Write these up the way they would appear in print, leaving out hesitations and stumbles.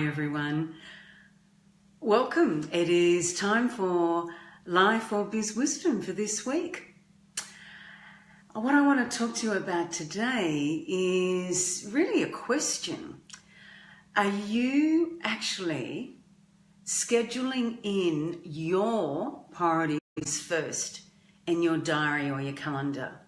Everyone. Welcome. It is time for Life or Biz Wisdom for this week. What I want to talk to you about today is really a question. Are you actually scheduling in your priorities first in your diary or your calendar?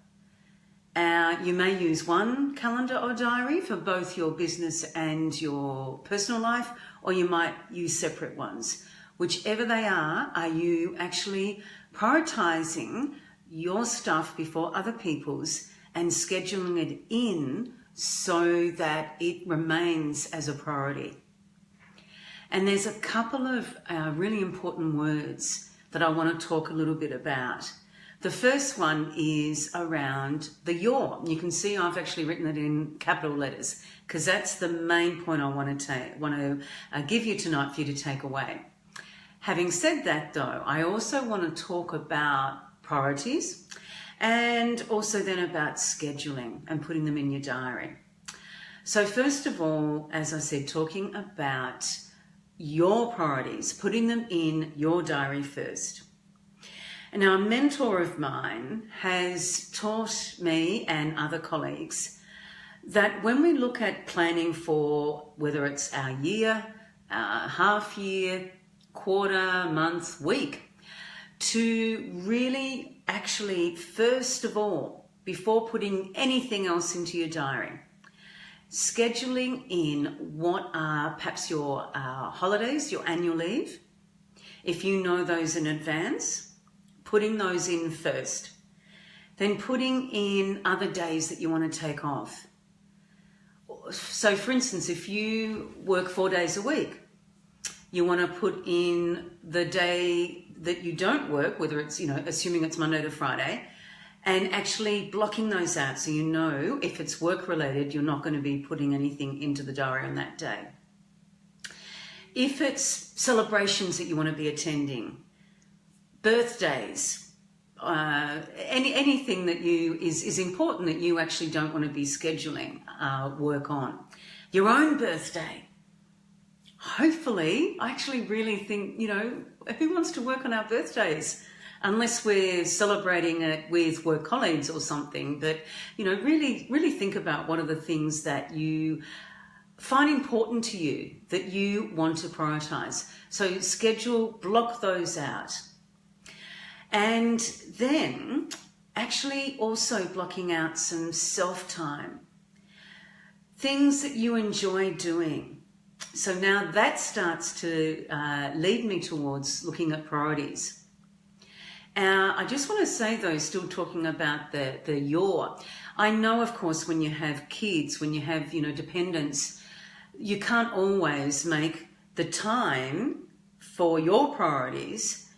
You may use one calendar or diary for both your business and your personal life, or you might use separate ones. Whichever they are you actually prioritizing your stuff before other people's and scheduling it in so that it remains as a priority? And there's a couple of really important words that I want to talk a little bit about. The first one is around the your. You can see I've actually written it in capital letters because that's the main point I want to give you tonight for you to take away. Having said that though, I also want to talk about priorities and also then about scheduling and putting them in your diary. So first of all, as I said, talking about your priorities, putting them in your diary first. And now a mentor of mine has taught me and other colleagues that when we look at planning for whether it's our year, half year, quarter, month, week, to really actually, first of all, before putting anything else into your diary, scheduling in what are perhaps your holidays, your annual leave, if you know those in advance, putting those in first, then putting in other days that you want to take off. So for instance, if you work 4 days a week, you want to put in the day that you don't work, whether it's, assuming it's Monday to Friday, and actually blocking those out so you know if it's work related, you're not going to be putting anything into the diary on that day. If it's celebrations that you want to be attending, birthdays, anything that is important that you actually don't want to be scheduling work on. Your own birthday. Hopefully, I actually really think, who wants to work on our birthdays? Unless we're celebrating it with work colleagues or something. But, really think about what are the things that you find important to you that you want to prioritize. So schedule, block those out. And then actually also blocking out some self-time, things that you enjoy doing. So now that starts to lead me towards looking at priorities. I just want to say though, still talking about the your, I know of course when you have kids, when you have, dependents, you can't always make the time for your priorities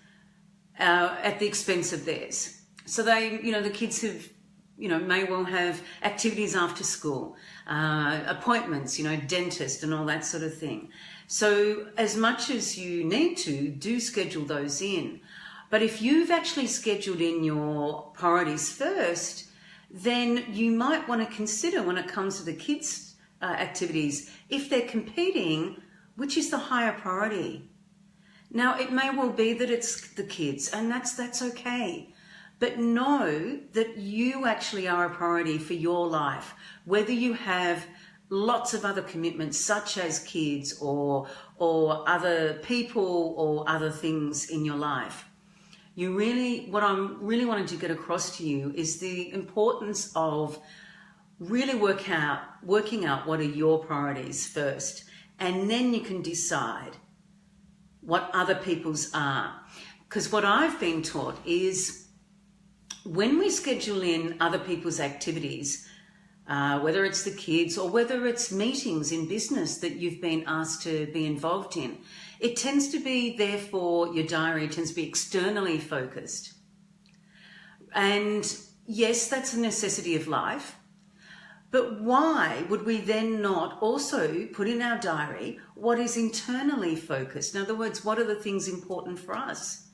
at the expense of theirs. So they, the kids have, may well have activities after school, appointments, dentist and all that sort of thing. So as much as you need to, do schedule those in. But if you've actually scheduled in your priorities first, then you might want to consider when it comes to the kids' activities, if they're competing, which is the higher priority. Now, it may well be that it's the kids, and that's okay. But know that you actually are a priority for your life, whether you have lots of other commitments, such as kids or other people or other things in your life. What I'm really wanting to get across to you is the importance of really working out what are your priorities first, and then you can decide what other people's are. Because what I've been taught is when we schedule in other people's activities, whether it's the kids or whether it's meetings in business that you've been asked to be involved in, it tends to be, therefore, your diary tends to be externally focused. And yes, that's a necessity of life. But why would we then not also put in our diary what is internally focused? In other words, what are the things important for us?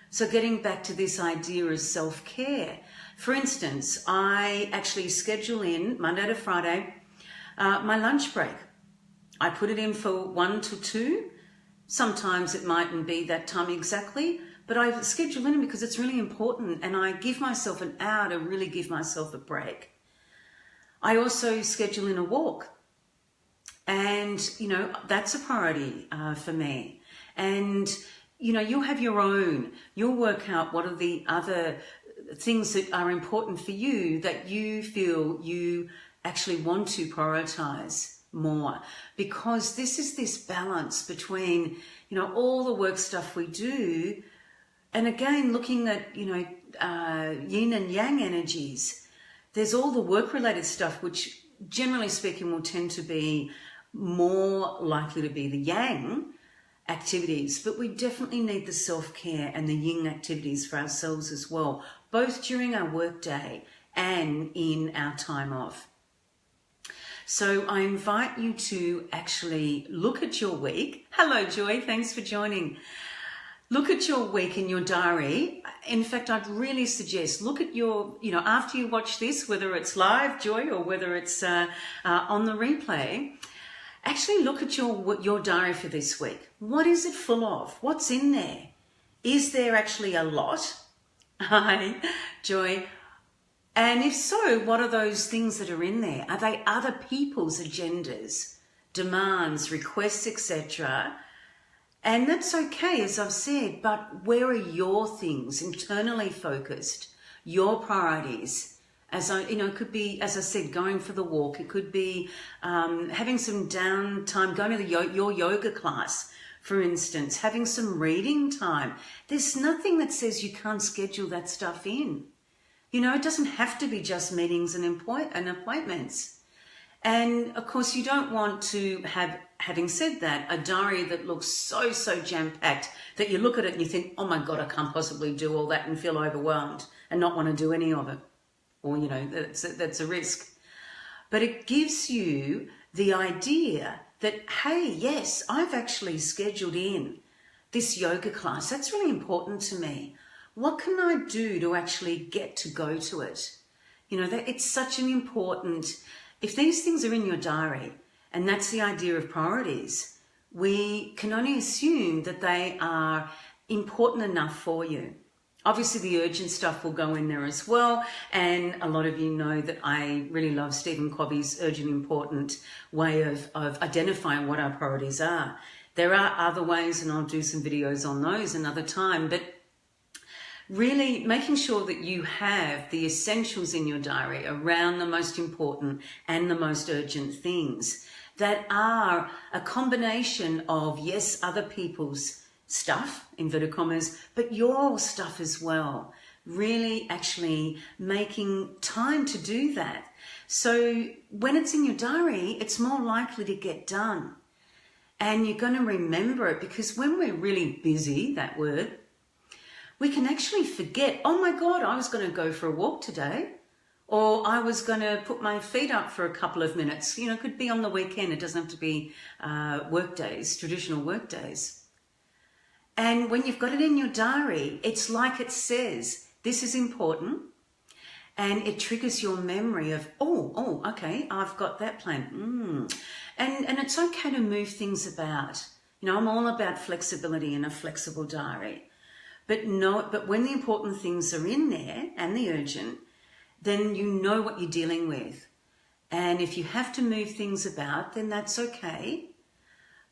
So getting back to this idea of self-care. For instance, I actually schedule in Monday to Friday my lunch break. I put it in for 1 to 2. Sometimes it mightn't be that time exactly, but I schedule in because it's really important, and I give myself an hour to really give myself a break. I also schedule in a walk, and, that's a priority for me. And, you'll have your own. You'll work out what are the other things that are important for you that you feel you actually want to prioritize more, because this is this balance between, all the work stuff we do, and again, looking at, yin and yang energies. There's all the work-related stuff, which generally speaking will tend to be more likely to be the yang activities, but we definitely need the self-care and the yin activities for ourselves as well, both during our work day and in our time off. So I invite you to actually look at your week. Hello, Joy. Thanks for joining. Look at your week in your diary. In fact, I'd really suggest look at your, after you watch this, whether it's live, Joy, or whether it's on the replay, actually look at your diary for this week. What is it full of? What's in there? Is there actually a lot? Hi, Joy. And if so, what are those things that are in there? Are they other people's agendas, demands, requests, etc.? And that's okay, as I've said, but where are your things, internally focused, your priorities? It could be, as I said, going for the walk. It could be having some downtime, going to your yoga class, for instance, having some reading time. There's nothing that says you can't schedule that stuff in. It doesn't have to be just meetings and appointments. And of course, you don't want to have, having said that, a diary that looks so jam-packed that you look at it and you think, oh my God, I can't possibly do all that, and feel overwhelmed and not want to do any of it. Or, that's a risk. But it gives you the idea that, hey, yes, I've actually scheduled in this yoga class. That's really important to me. What can I do to actually get to go to it? It's such an important, if these things are in your diary, and that's the idea of priorities, we can only assume that they are important enough for you. Obviously, the urgent stuff will go in there as well. And a lot of you know that I really love Stephen Covey's urgent, important way of identifying what our priorities are. There are other ways, and I'll do some videos on those another time, but really making sure that you have the essentials in your diary around the most important and the most urgent things that are a combination of, yes, other people's stuff, inverted commas, but your stuff as well. Really actually making time to do that. So when it's in your diary, it's more likely to get done. And you're going to remember it, because when we're really busy, that word, we can actually forget, oh my God, I was going to go for a walk today, or I was going to put my feet up for a couple of minutes. It could be on the weekend. It doesn't have to be work days, traditional work days. And when you've got it in your diary, it's like it says, this is important. And it triggers your memory of, oh, okay, I've got that plan. And it's okay to move things about. I'm all about flexibility and a flexible diary. But when the important things are in there and the urgent, then you know what you're dealing with. And if you have to move things about, then that's okay.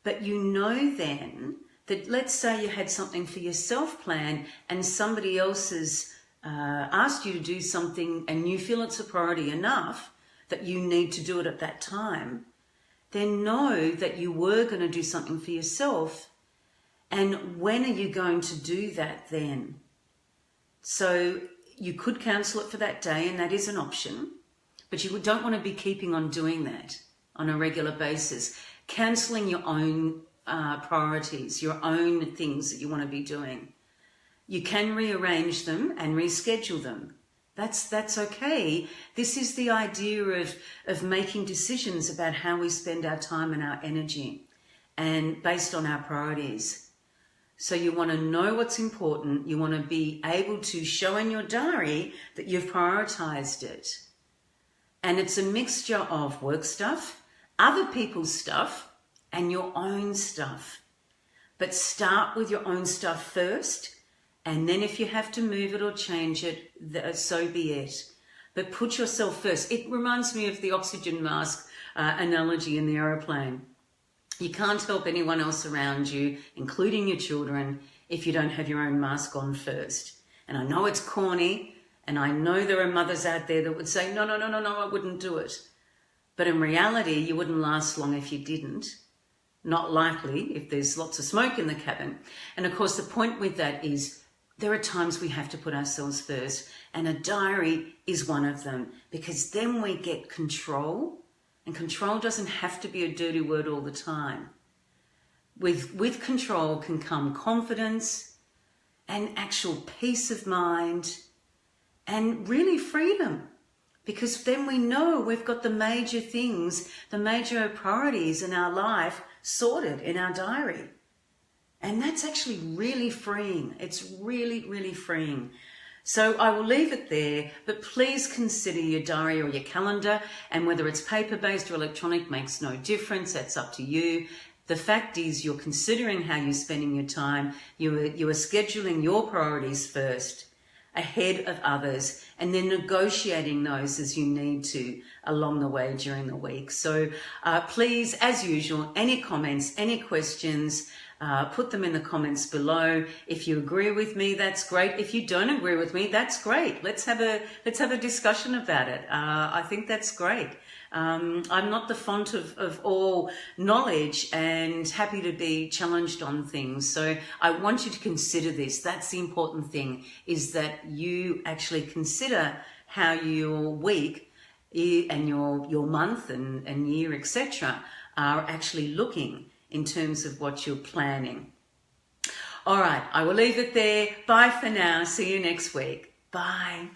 But you know then that, let's say you had something for yourself planned and somebody else has asked you to do something and you feel it's a priority enough that you need to do it at that time, then know that you were going to do something for yourself. And when are you going to do that then? So you could cancel it for that day, and that is an option, but you don't want to be keeping on doing that on a regular basis. Cancelling your own priorities, your own things that you want to be doing. You can rearrange them and reschedule them. That's okay. This is the idea of making decisions about how we spend our time and our energy, and based on our priorities. So you want to know what's important. You want to be able to show in your diary that you've prioritized it. And it's a mixture of work stuff, other people's stuff, and your own stuff. But start with your own stuff first, and then if you have to move it or change it, so be it. But put yourself first. It reminds me of the oxygen mask analogy in the aeroplane. You can't help anyone else around you, including your children, if you don't have your own mask on first. And I know it's corny, and I know there are mothers out there that would say, no, I wouldn't do it. But in reality, you wouldn't last long if you didn't. Not likely if there's lots of smoke in the cabin. And of course, the point with that is there are times we have to put ourselves first, and a diary is one of them, because then we get control, and control doesn't have to be a dirty word all the time. With control can come confidence and actual peace of mind and really freedom, because then we know we've got the major things, the major priorities in our life sorted in our diary. And that's actually really freeing. It's really, really freeing. So I will leave it there, but please consider your diary or your calendar, and whether it's paper-based or electronic makes no difference. That's up to you. The fact is you're considering how you're spending your time. You are scheduling your priorities first ahead of others, and then negotiating those as you need to along the way during the week. So please, as usual, any comments, any questions, put them in the comments below. If you agree with me, that's great. If you don't agree with me, that's great. Let's have a discussion about it. I think that's great. I'm not the font of all knowledge, and happy to be challenged on things. So I want you to consider this. That's the important thing, is that you actually consider how your week and your month and year, etc., are actually looking in terms of what you're planning. All right, I will leave it there. Bye for now. See you next week. Bye.